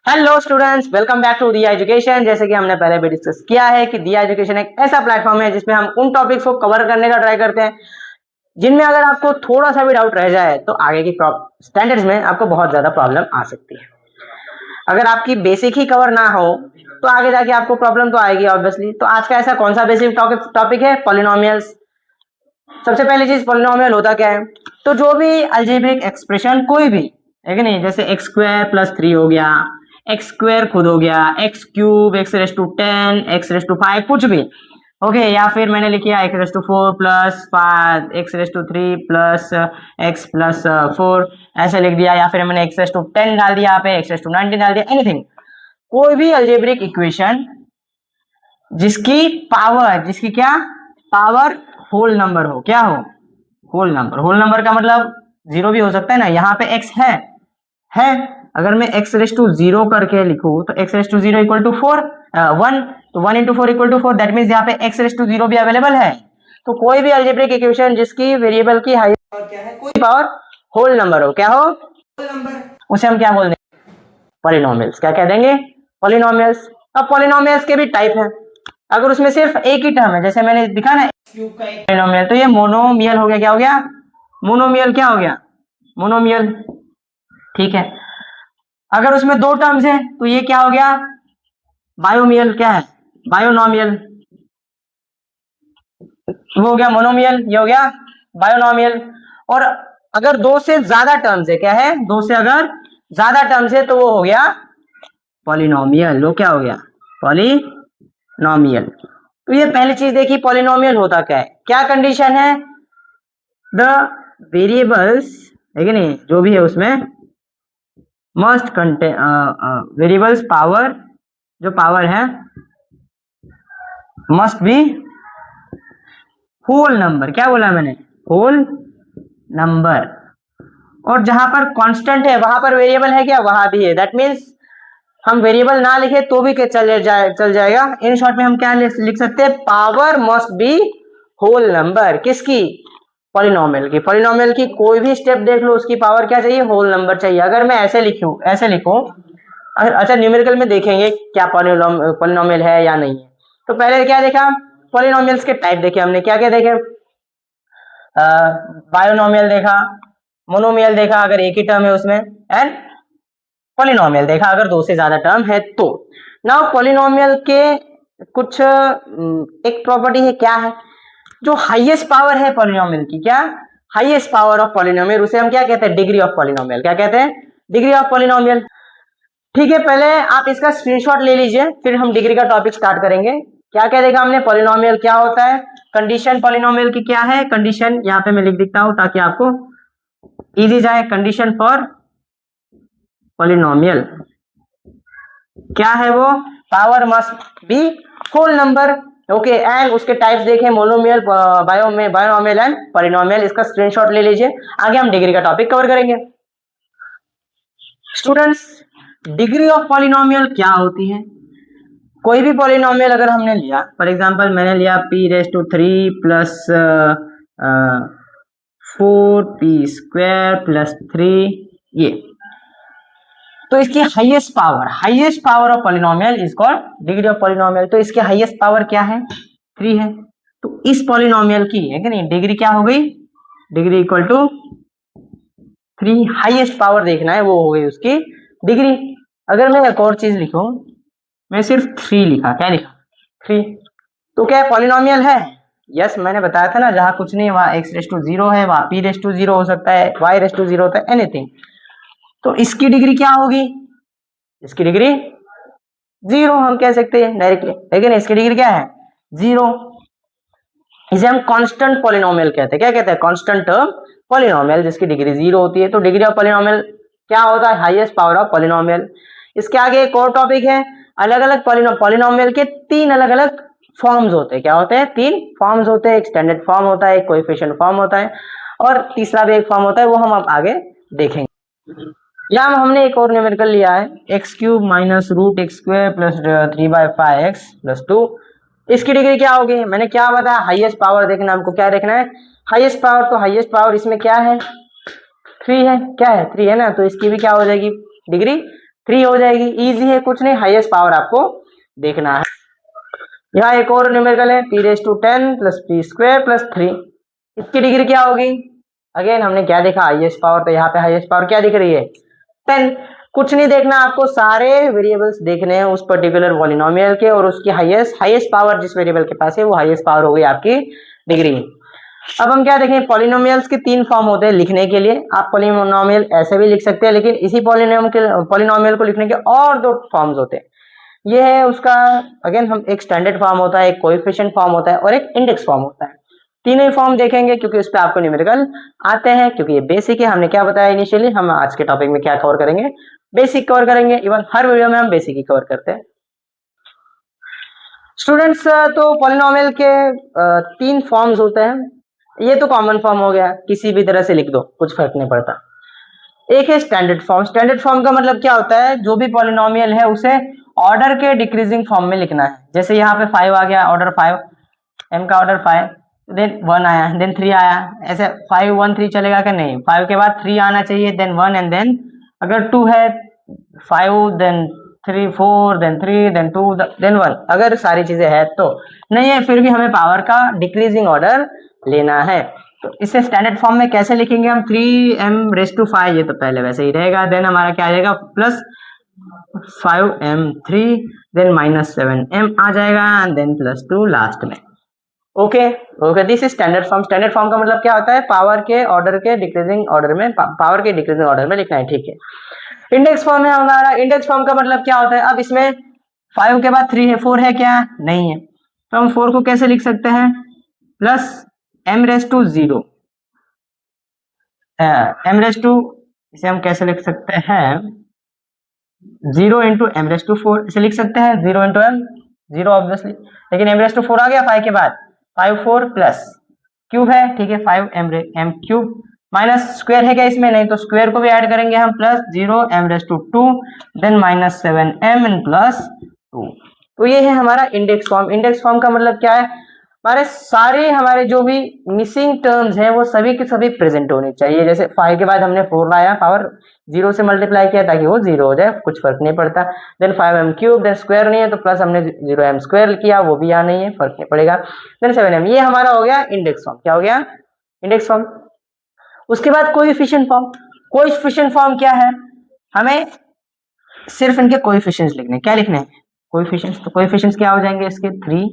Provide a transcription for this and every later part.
Hello students, welcome back to Diya education. जैसे कि हमने पहले भी डिस्कस किया है कि दिया एजुकेशन एक ऐसा प्लेटफॉर्म है जिसमें हम उन टॉपिक्स को कवर करने का ट्राई करते हैं जिनमें अगर आपको थोड़ा सा भी डाउट रह जाए तो आगे की स्टैंडर्ड्स में आपको बहुत ज्यादा प्रॉब्लम आ सकती है। अगर आपकी बेसिक ही कवर ना हो तो आगे जाके आपको प्रॉब्लम तो आएगी ऑब्वियसली। तो आज का ऐसा कौन सा बेसिक टॉपिक है? पॉलिनोमियल्स। सबसे पहली चीज, पॉलिनोमियल होता क्या है? तो जो भी अलजेब्रिक एक्सप्रेशन कोई भी है कि नहीं, जैसे एक्स स्क्वायर प्लस 3 हो गया, एक्स स्क्वायर खुद हो गया, x cube, x raise to 10, x raise to 5, कुछ भी ओके या फिर मैंने लिखा x raise to 4 plus 5, x raise to 3 plus x plus 4 ऐसे लिख दिया, या फिर मैंने एक्स रेस टू 10 डाल दिया, यहाँ पे एक्स रेस टू 19 डाल दिया, एनीथिंग। कोई भी अलजेब्रिक इक्वेशन जिसकी पावर, जिसकी क्या पावर होल नंबर हो, क्या हो? Whole number. होल नंबर का मतलब जीरो भी हो सकता है ना। यहाँ पे x है अगर मैं x रेस टू 0 करके लिखूं तो x raise to 0 equal to 4 1, तो 1 into 4 equal to 4, that means यहाँ पे x रेस टू 0 भी अवेलेबल है। तो कोई भी अलजेब्रिक इक्वेशन जिसकी वेरिएबल की हाईएस्ट पावर क्या है, कोई पावर होल नंबर हो, क्या हो? होल नंबर, उसे हम क्या बोल देंगे? पॉलिनोमियल्स। क्या कह देंगे? पॉलिनोमियल्स। अब पॉलिनोमियल्स के भी टाइप है। अगर उसमें सिर्फ एक ही टर्म है, जैसे मैंने दिखा ना क्यूब का एक पॉलिनोमियल, तो ये मोनोमियल हो गया। क्या हो गया? मोनोमियल। क्या हो गया? मोनोमियल। ठीक है। अगर उसमें दो टर्म्स हैं तो ये क्या हो गया? बायोमियल। क्या है? बायोनोमियल। वो हो गया मोनोमियल, ये हो गया बायोनोमियल। और अगर दो से ज्यादा टर्म्स है, क्या है? दो से अगर ज्यादा टर्म्स है तो वो हो गया पॉलिनोमियल। वो क्या हो गया? पॉलिनोमियल। तो ये पहली चीज देखी, पॉलिनोमियल होता क्या है, क्या कंडीशन है? द वेरिएबल्स है कि नहीं, जो भी है उसमें मस्ट कंटेन वेरिएबल्स पावर, जो पावर है मस्ट बी होल नंबर। क्या बोला मैंने? Whole number. और जहां पर कांस्टेंट है वहां पर वेरिएबल है क्या? वहां भी है। दैट मीन्स हम वेरिएबल ना लिखे तो भी चल जाएगा। इन शॉर्ट में हम क्या लिख सकते हैं? Power must be whole number. किसकी? पॉलिनोमियल की। पॉलिनोमियल की कोई भी स्टेप देख लो, उसकी पावर क्या चाहिए? होल नंबर चाहिए। अगर मैं ऐसे लिखूं, अच्छा न्यूमेरिकल में देखेंगे क्या पॉलिनोमियल है या नहीं है। तो पहले क्या देखा? पॉलिनोमियल्स के टाइप देखे हमने। क्या क्या देखे? बायोनोमियल देखा, मोनोमियल देखा अगर एक ही टर्म है उसमें, एंड पॉलिनोमियल देखा अगर दो से ज्यादा टर्म है तो। नाउ पॉलिनोमियल के कुछ एक प्रॉपर्टी है, क्या है? जो हाईएस्ट पावर है पॉलिनोमियल की, क्या हाईएस्ट पावर ऑफ पॉलिनोमियल, उसे हम क्या कहते हैं? Degree of polynomial. क्या कहते हैं? Degree of polynomial. ठीक है, पहले आप इसका स्क्रीनशॉट ले लीजिए, फिर हम डिग्री का टॉपिक स्टार्ट करेंगे। क्या क्या देखा हमने? पॉलिनोमियल क्या होता है, कंडीशन पॉलिनोमियल की क्या है, कंडीशन यहाँ पे मैं लिख देता हूं ताकि आपको इजी जाए। कंडीशन फॉर पॉलिनोमियल क्या है? वो power must be whole number. Okay, and उसके टाइप्स देखें, मोनोमियल, बायोनोमियल एंड पॉलिनोमियल। इसका स्क्रीनशॉट ले लीजिए, आगे हम डिग्री का टॉपिक कवर करेंगे। स्टूडेंट्स, डिग्री ऑफ पॉलिनोमियल क्या होती है? कोई भी पॉलिनोमियल अगर हमने लिया, फॉर एग्जांपल मैंने लिया p raise to 3 plus 4p² plus 3, ये तो इसकी highest power of polynomial is called degree of polynomial. तो इसकी हाईएस्ट पावर क्या है? 3 है। तो इस पॉलिनोमियल की है कि नहीं, डिग्री क्या हो गई? Degree equal to 3। Highest power देखना है, वो हो गई उसकी डिग्री। अगर मैं एक और चीज लिखूं, मैं सिर्फ 3 लिखा, क्या लिखा? 3, तो क्या पॉलिनोमियल है? यस, मैंने बताया था ना, जहां कुछ नहीं वहां x रेस टू 0 है, वहां p रेस टू 0 हो सकता है, y रेस टू 0 होता है, एनीथिंग। तो इसकी डिग्री क्या होगी? इसकी डिग्री 0 हम कह सकते हैं डायरेक्टली, लेकिन इसकी डिग्री क्या है? 0। इसे हम कांस्टेंट पॉलिनोमियल कहते हैं। क्या कहते हैं? कांस्टेंट पॉलिनोमियल जिसकी डिग्री 0 होती है। तो डिग्री ऑफ पॉलिनोमियल क्या होता है? Highest power of polynomial. इसके आगे एक और टॉपिक है, अलग अलग पॉलिनोमियल के 3 अलग अलग फॉर्म्स होते हैं। क्या होते हैं? 3 फॉर्म्स होते हैं। एक स्टैंडर्ड फॉर्म होता है, एक कोएफिशिएंट फॉर्म होता है, और तीसरा भी एक फॉर्म होता है, वो हम अब आगे देखेंगे। यहाँ हमने एक और न्यूमेरिकल लिया है, x cube minus root x square plus 3/5x plus 2। इसकी डिग्री क्या होगी? मैंने क्या बताया? हाईएस्ट पावर देखना हमको। क्या देखना है? Highest power. तो हाईएस्ट पावर इसमें क्या है? 3 है। क्या है? 3 है ना, तो इसकी भी क्या हो जाएगी? डिग्री 3 हो जाएगी। इजी है, कुछ नहीं, हाईएस्ट पावर आपको देखना है। यहाँ एक और न्यूमेरिकल है p⁻10 plus p square plus 3। इसकी डिग्री क्या होगी? अगेन हमने क्या देखा, हाईएस्ट पावर, तो यहाँ पे हाईएस्ट पावर क्या दिख रही है? 10। कुछ नहीं देखना आपको, सारे वेरिएबल्स देखने हैं उस पर्टिकुलर पॉलिनोमियल के और उसकी हाईएस्ट पावर जिस वेरिएबल के पास है वो हाईएस्ट पावर हो गई आपकी डिग्री। अब हम क्या देखें, पॉलिनोमियल्स के 3 फॉर्म होते हैं लिखने के लिए। आप पॉलिनोमियल ऐसे भी लिख सकते हैं, लेकिन इसी पॉलिनोमियल को लिखने के और 2 फॉर्म्स होते हैं। ये है उसका, अगेन हम एक स्टैंडर्ड फॉर्म होता है, एक कोएफिशिएंट फॉर्म होता है और एक इंडेक्स फॉर्म होता है। तीनों ही फॉर्म देखेंगे क्योंकि उस पर आपको न्यूमेरिकल आते हैं, क्योंकि ये बेसिक है। हमने क्या बताया इनिशियली, हम आज के टॉपिक में क्या कवर करेंगे, बेसिक कवर करेंगे। इवन हर वीडियो में हम बेसिक ही कवर करते हैं। स्टूडेंट्स, तो पॉलिनोमियल के 3 फॉर्म्स होते हैं। ये तो कॉमन फॉर्म हो गया, किसी भी तरह से लिख दो, कुछ फर्क नहीं पड़ता। एक है स्टैंडर्ड फॉर्म। स्टैंडर्ड फॉर्म का मतलब क्या होता है, जो भी पॉलिनोमियल है उसे ऑर्डर के डिक्रीजिंग फॉर्म में लिखना है। जैसे यहाँ पे 5 आ गया, ऑर्डर 5, m का ऑर्डर 5, देन 1 आया, देन 3 आया, ऐसे 5 1 3 चलेगा कि नहीं? 5 के बाद 3 आना चाहिए, देन 1 एंड देन अगर 2 है 5, देन 3 4, देन 3, देन 2, देन 1। अगर सारी चीजें है तो नहीं है, फिर भी हमें पावर का डिक्रीजिंग ऑर्डर लेना है। तो इसे स्टैंडर्ड फॉर्म में कैसे लिखेंगे हम? 3m⁵, ये तो पहले वैसे ही रहेगा, देन हमारा क्या आ जाएगा प्लस 5m3, देन -7m आ जाएगा, देन प्लस 2 लास्ट में। Okay okay, this is standard form. Standard form का मतलब क्या होता है, पावर के ऑर्डर के डिक्रीजिंग ऑर्डर में, पावर के डिक्रीजिंग ऑर्डर में लिखना है, ठीक है। इंडेक्स फॉर्म है हमारा। इंडेक्स फॉर्म का मतलब क्या होता है, अब इसमें 5 के बाद 3 है, 4 है क्या? नहीं है, तो हम 4 को कैसे लिख सकते हैं? प्लस m⁻0, इसे हम कैसे लिख सकते हैं? 0 इंटू m⁻4 इसे लिख सकते हैं, 0 इंटू m, 0 ऑब्वियसली, लेकिन m⁻4 आ गया 5 के बाद, 5 4 प्लस क्यूब है, ठीक है, 5m क्यूब, माइनस स्क्वायर है क्या इसमें? नहीं, तो स्क्वायर को भी ऐड करेंगे हम, plus 0 m⁻2, then -7m and plus 2। तो ये है हमारा इंडेक्स फॉर्म। इंडेक्स फॉर्म का मतलब क्या है, हमारे जो भी मिसिंग टर्म्स हैं वो सभी के सभी प्रेजेंट होने चाहिए। जैसे 5 के बाद हमने 4 लाया, पावर 0 से मल्टीप्लाई किया ताकि वो 0 हो जाए, कुछ फर्क नहीं पड़ता। Then 5m cube, then square नहीं है तो प्लस हमने 0m स्क्वायर किया, वो भी यहाँ नहीं है, फर्क नहीं पड़ेगा। देन 7m, ये हमारा हो गया इंडेक्स फॉर्म। क्या हो गया? Index form. उसके बाद कोएफिशिएंट फॉर्म। कोएफिशिएंट फॉर्म क्या है, हमें सिर्फ इनके कोएफिशिएंट्स लिखने हैं। क्या लिखने हैं? कोएफिशिएंट्स। तो कोएफिशिएंट्स क्या हो जाएंगे इसके? 3,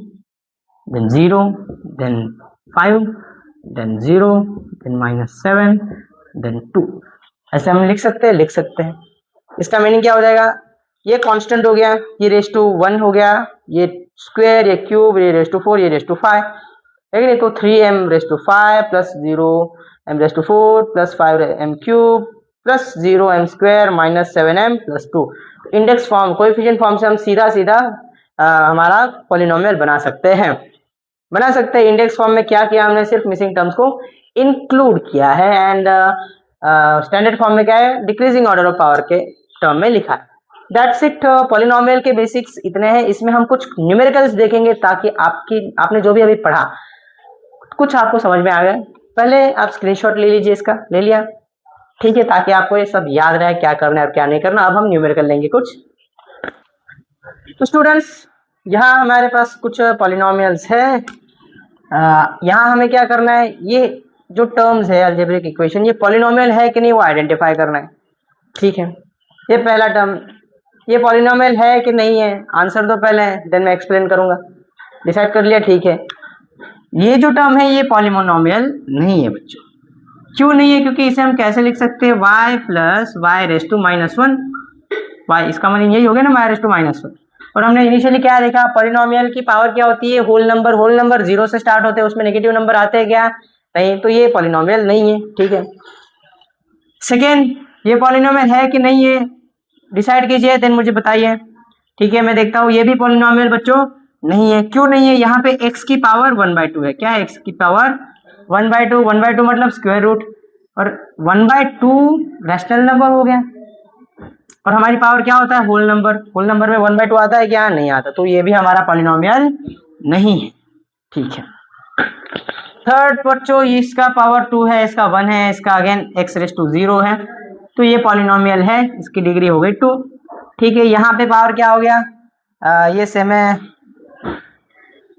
then 0, then 5, then 0, then -7, then 2। ऐसे हम लिख सकते हैं। इसका मीनिंग क्या हो जाएगा, ये कांस्टेंट हो गया, ये रेस टू 1 हो गया, ये स्क्वायर, ये क्यूब, ये रेस टू 4, ये रेस टू 5, लेकिन तो 3m⁵ plus 0m⁴ plus 5m cube plus 0m square minus 7m plus 2। Index form, coefficient form से हम सीधा हमारा पॉलिनोमियल बना सकते हैं। इंडेक्स फॉर्म में क्या किया हमने, सिर्फ मिसिंग टर्म्स को इंक्लूड किया है। एंड स्टैंडर्ड फॉर्म में क्या है, डिक्रीजिंग ऑर्डर ऑफ पावर के टर्म में लिखा है। That's it. पॉलिनोमियल के बेसिक्स इतने हैं। इसमें हम कुछ न्यूमेरिकल्स देखेंगे ताकि आपने जो भी अभी पढ़ा कुछ आपको समझ में आ गया। पहले आप स्क्रीनशॉट ले लीजिए, इसका ले लिया, ठीक है, ताकि आपको ये सब याद रहे क्या करना है और क्या नहीं करना। अब हम न्यूमेरिकल लेंगे कुछ। तो स्टूडेंट्स, यहाँ हमारे पास कुछ पॉलिनोमियल्स है। यहाँ हमें क्या करना है, ये जो टर्म्स है अलजेब्रिक इक्वेशन, ये पॉलिनोमियल है कि नहीं वो आइडेंटिफाई करना है, ठीक है। ये पहला टर्म, ये पॉलिनोमियल है कि नहीं है, आंसर दो पहले, देन मैं एक्सप्लेन करूंगा। डिसाइड कर लिया, ठीक है। ये जो टर्म है ये पॉलिनोमियल नहीं है बच्चों। क्यों नहीं है? क्योंकि इसे हम कैसे लिख सकते हैं, y प्लस y⁻⁻1। y, इसका मतलब यही हो गया ना, y⁻⁻1। और हमने इनिशियली क्या देखा, पॉलिनोमियल की पावर क्या होती है, होल नंबर 0 से स्टार्ट होते हैं, उसमें नेगेटिव नंबर आते हैं क्या? नहीं, तो ये पॉलिनोमियल नहीं है, ठीक है। सेकेंड, ये पॉलिनोमियल है कि नहीं है, डिसाइड कीजिए, देन मुझे बताइए, ठीक है। मैं देखता हूँ, ये भी पॉलिनोमियल बच्चों नहीं है। क्यों नहीं है? यहाँ पे x की पावर 1/2 है। क्या है? x की पावर 1/2। 1/2 मतलब स्क्वायर रूट, और 1/2 रैशनल नंबर हो गया। और हमारी पावर क्या होता है, होल नंबर में 1/2 आता है क्या? नहीं आता, तो ये भी हमारा पॉलिनोमियल नहीं है, ठीक है। थर्ड बच्चों, इसका पावर 2 है, इसका 1 है, इसका अगेन x⁻0 है, तो ये पॉलिनोमियल है, इसकी डिग्री हो गई 2। ठीक है, यहाँ पे पावर क्या हो गया, ये सेम है,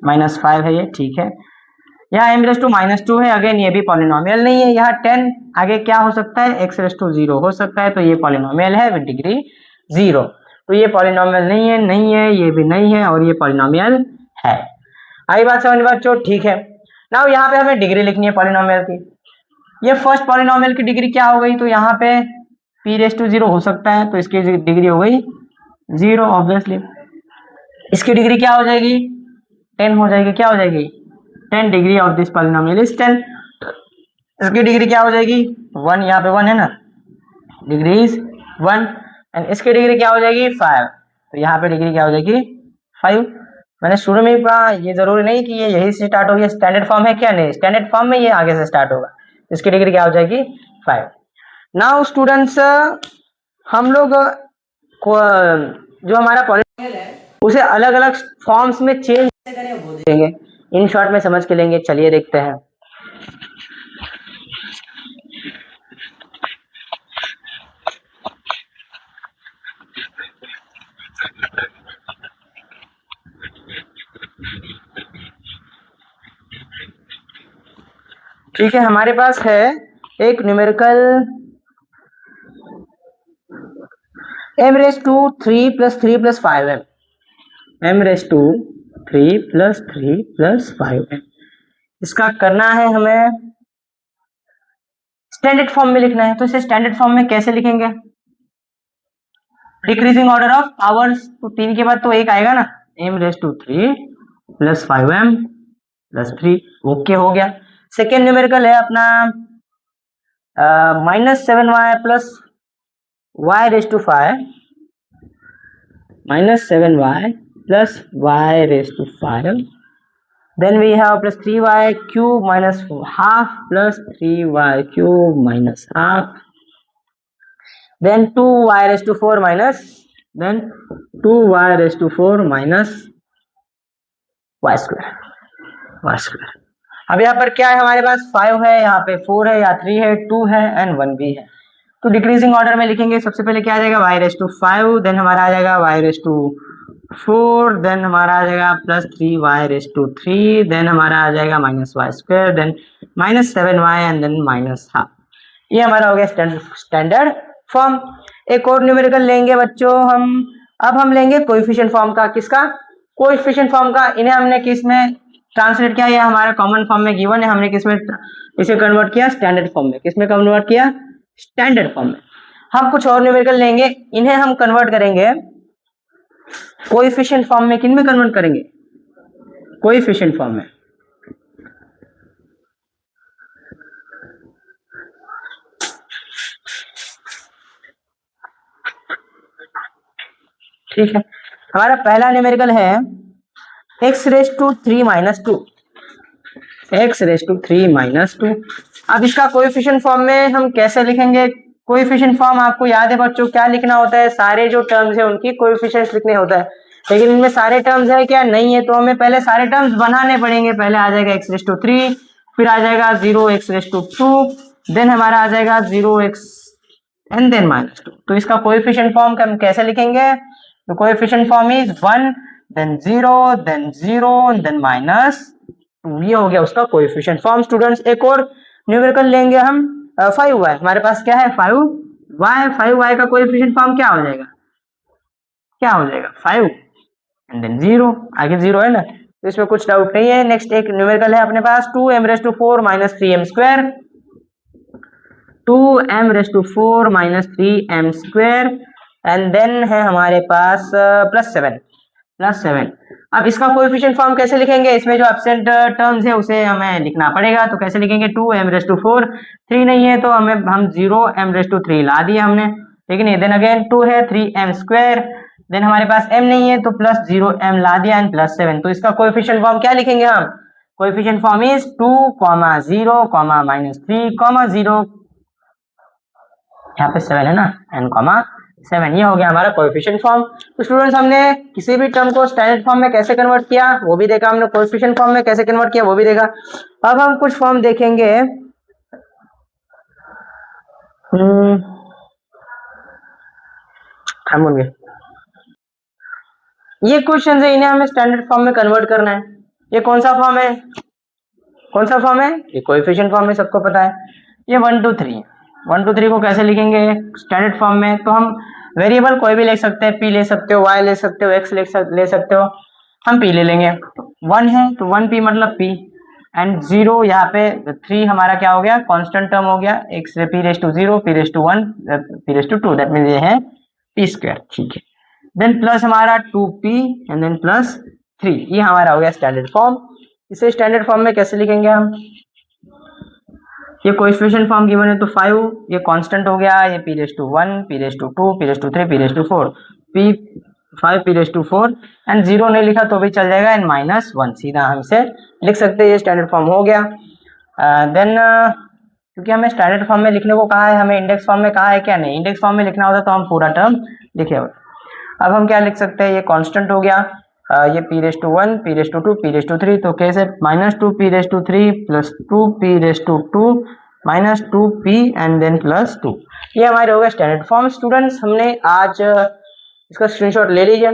-5 है ये, ठीक है। यहाँ m रेस टू -2 है, अगेन ये भी पॉलिनोमियल नहीं है। यहाँ 10 आगे क्या हो सकता है, x रेस टू 0 हो सकता है, तो ये पॉलिनोमियल है विद डिग्री 0। तो ये पॉलिनोमियल नहीं है, नहीं है, ये भी नहीं है, और ये पॉलिनोमियल है। आई बात समझ बच्चों, ठीक है। नाउ यहाँ पे हमें डिग्री लिखनी है पॉलिनोमियल की। ये फर्स्ट पॉलिनोमियल की डिग्री क्या हो गई, तो यहाँ पे p रेस टू 0 हो सकता है, तो इसकी डिग्री हो गई 0 ऑब्वियसली। इसकी डिग्री क्या हो जाएगी, 10 हो जाएगी। क्या हो जाएगी, 10 degree of this polynomial is 10। इसकी डिग्री क्या हो जाएगी, 1, यहाँ पे 1 है ना, डिग्री इज 1। एंड इसकी डिग्री क्या हो जाएगी, 5। तो यहाँ पे डिग्री क्या हो जाएगी, 5। मैंने शुरू में ही कहा, ये जरूरी नहीं कि ये यही से स्टार्ट होगी, स्टैंडर्ड फॉर्म है क्या, नहीं, स्टैंडर्ड फॉर्म में ये आगे से स्टार्ट होगा। इसकी डिग्री क्या हो जाएगी, 5। नाउ स्टूडेंट्स, हम लोग जो हमारा पॉलिनोमियल है उसे अलग अलग फॉर्म्स में चेंज कैसे करें वो देखेंगे, इन शॉर्ट में समझ के लेंगे। चलिए देखते हैं। ठीक है, हमारे पास है एक numerical m raise to 3 + 3 + 5m, m raise to 3 + 3 + 5m। इसका करना है हमें स्टैंडर्ड फॉर्म में लिखना है। तो इसे स्टैंडर्ड फॉर्म में कैसे लिखेंगे, डिक्रीजिंग ऑर्डर ऑफ पावर्स, तो 3 के बाद तो 1 आएगा ना, m raise to 3 + 5m + 3। Okay, हो गया। सेकेंड न्यूमेरिकल है अपना -7y + y raise to 5, -7y + y raise to 5। Then we have +3y cube -½ + 3y cube -½ then 2y raised to 4 minus then 2y raised to 4 minus y square। अब यहाँ पर क्या है, हमारे पास 5 है, यहाँ पे 4 है, या 3 है, 2 है एंड 1 भी है। तो डिक्रीजिंग ऑर्डर में लिखेंगे। सबसे पहले क्या आ जाएगा, y रेस टू 5, देन हमारा आ जाएगा y रेस टू 4, देन हमारा आ जाएगा +3y रेस टू 3, देन हमारा आ जाएगा -y square, then -7y and then -½ ये हमारा हो गया स्टैंडर्ड फॉर्म। एक और न्यूमेरिकल लेंगे बच्चों हम। अब हम लेंगे कोएफिशिएंट फॉर्म का। किसका, कोएफिशिएंट फॉर्म का। इन्हें हमने किस में ट्रांसलेट किया, ये हमारा कॉमन फॉर्म में गिवन है, हमने किस में इसे कन्वर्ट किया, स्टैंडर्ड फॉर्म में। किस में कन्वर्ट किया, स्टैंडर्ड फॉर्म में। हम कुछ और न्यूमेरिकल लेंगे, इन्हें हम कन्वर्ट करेंगे कोएफिशिएंट फॉर्म में। किन में कन्वर्ट करेंगे, कोएफिशिएंट फॉर्म में। ठीक है, हमारा पहला न्यूमेरिकल है x raise to 3 - 2, x raise to 3 - 2। अब इसका कोएफिशिएंट फॉर्म में हम कैसे लिखेंगे, कोएफिशिएंट फॉर्म आपको याद है बच्चों क्या लिखना होता है, सारे जो टर्म्स है उनकी कोएफिशिएंट्स लिखने होता है। लेकिन इनमें सारे टर्म्स है क्या, नहीं है, तो हमें पहले सारे टर्म्स बनाने पड़ेंगे। पहले आ जाएगा x रेस टू 3, फिर आ जाएगा 0x रेस टू 2, देन हमारा आ जाएगा 0x एंड देन -2। तो इसका कोएफिशिएंट फॉर्म हम कैसे लिखेंगे, तो coefficient form is 1 then 0 then 0 then -2। ये हो गया उसका कोएफिशिएंट फॉर्म। स्टूडेंट्स, एक और न्यूमेरिकल लेंगे हम 5y। हमारे पास क्या है, 5y का कोएफिशिएंट फॉर्म क्या हो जाएगा, 5 एंड देन 0, आगे 0 है ना, तो इसमें कुछ डाउट नहीं है। नेक्स्ट एक न्यूमेरिकल है अपने पास 2m raise to 4 -3m square, 2m raise to 4 -3m square and then है हमारे पास +7। अब इसका कोएफिशिएंट फॉर्म कैसे लिखेंगे, इसमें जो एब्सेंट टर्म्स है उसे हमें लिखना पड़ेगा। तो कैसे लिखेंगे, 2m रेस टू 4, 3 नहीं है तो हम 0m रेस टू 3 ला दिया हमने, लेकिन ये देन अगेन 2 है, 3m स्क्वायर, देन हमारे पास m नहीं है तो +0m ला दिया एंड +7। तो इसका कोएफिशिएंट फॉर्म क्या लिखेंगे हम, कोएफिशिएंट फॉर्म इज 2, 0, -3, 0, यहाँ पे 7 है ना, एंड 7। ये हो गया हमारा कोएफिशिएंट फॉर्म। तो स्टूडेंट्स, हमने किसी भी टर्म को स्टैंडर्ड फॉर्म में कैसे कन्वर्ट किया वो भी देखा, हमने कोएफिशिएंट फॉर्म में कैसे कन्वर्ट किया वो भी देखा। अब हम कुछ फॉर्म देखेंगे। हम होंगे ये क्वेश्चन है, इन्हें हमें स्टैंडर्ड फॉर्म में कन्वर्ट करना है। ये कौन सा फॉर्म है, कौन सा फॉर्म है, ये कोएफिशिएंट फॉर्म में, सबको पता है। ये 1 2 3, 1 2 3 को कैसे लिखेंगे स्टैंडर्ड फॉर्म में, तो हम वेरिएबल कोई भी ले सकते हैं, पी ले सकते हो, वाई ले सकते हो, एक्स ले सकते हो, हम पी ले लेंगे। 1 है तो 1p मतलब p, एंड 0 यहाँ पे 3 हमारा क्या हो गया, कांस्टेंट टर्म हो गया, x p raise to 0, p raise to 1, p raise to 2, that means ये है p स्क्वायर, ठीक है। देन प्लस हमारा 2p एंड देन प्लस 3, ये हमारा हो गया स्टैंडर्ड फॉर्म। इसे स्टैंडर्ड फॉर्म में कैसे लिखेंगे हम, ये कोएफिशिएंट फॉर्म गिवन है तो 5, ये कांस्टेंट हो गया, ये p raise to 1, p raise to 2, p raise to 3, p raise to 4, p 5 p raise to 4, and 0 नहीं लिखा तो भी चल जाएगा, एंड -1 सीधा हम इसे लिख सकते हैं, ये स्टैंडर्ड फॉर्म हो गया। देन क्योंकि हमें स्टैंडर्ड फॉर्म में लिखने को कहा है, हमें इंडेक्स फॉर्म में कहा है क्या, नहीं, इंडेक्स फॉर्म में लिखना होता तो हम पूरा टर्म लिखे होते। अब हम क्या लिख सकते हैं, ये कांस्टेंट हो गया, ये p raise to 1, p raise to 2, p raise to 3, तो कैसे -2p raise to 3 plus 2p raise to 2 minus 2p and then plus 2, ये हमारे हो गए स्टैंडर्ड फॉर्म। स्टूडेंट्स हमने आज इसका स्क्रीनशॉट ले लीजिए।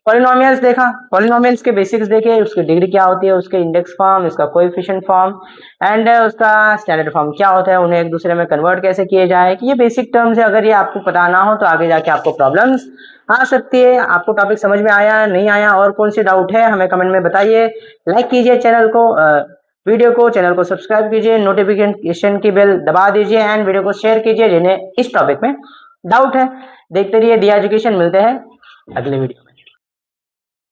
पॉलिनोमियल्स देखा, पॉलिनोमियल्स के बेसिक्स देखे, उसकी डिग्री क्या होती है, उसके इंडेक्स फॉर्म, इसका कोएफिशिएंट फॉर्म एंड उसका स्टैंडर्ड फॉर्म क्या होता है, उन्हें एक दूसरे में कन्वर्ट कैसे किए जाए, कि ये बेसिक टर्म्स है। अगर ये आपको पता ना हो तो आगे जाके आपको प्रॉब्लम्स आ सकती है। आपको टॉपिक समझ में आया, नहीं आया, और कौन सी डाउट है हमें कमेंट में बताइए। लाइक कीजिए चैनल को, वीडियो को, चैनल को सब्सक्राइब कीजिए, नोटिफिकेशन की बेल दबा दीजिए एंड वीडियो को शेयर कीजिए जिन्हें इस टॉपिक में डाउट है। देखते रहिए दिया एजुकेशन, मिलते हैं अगले वीडियो।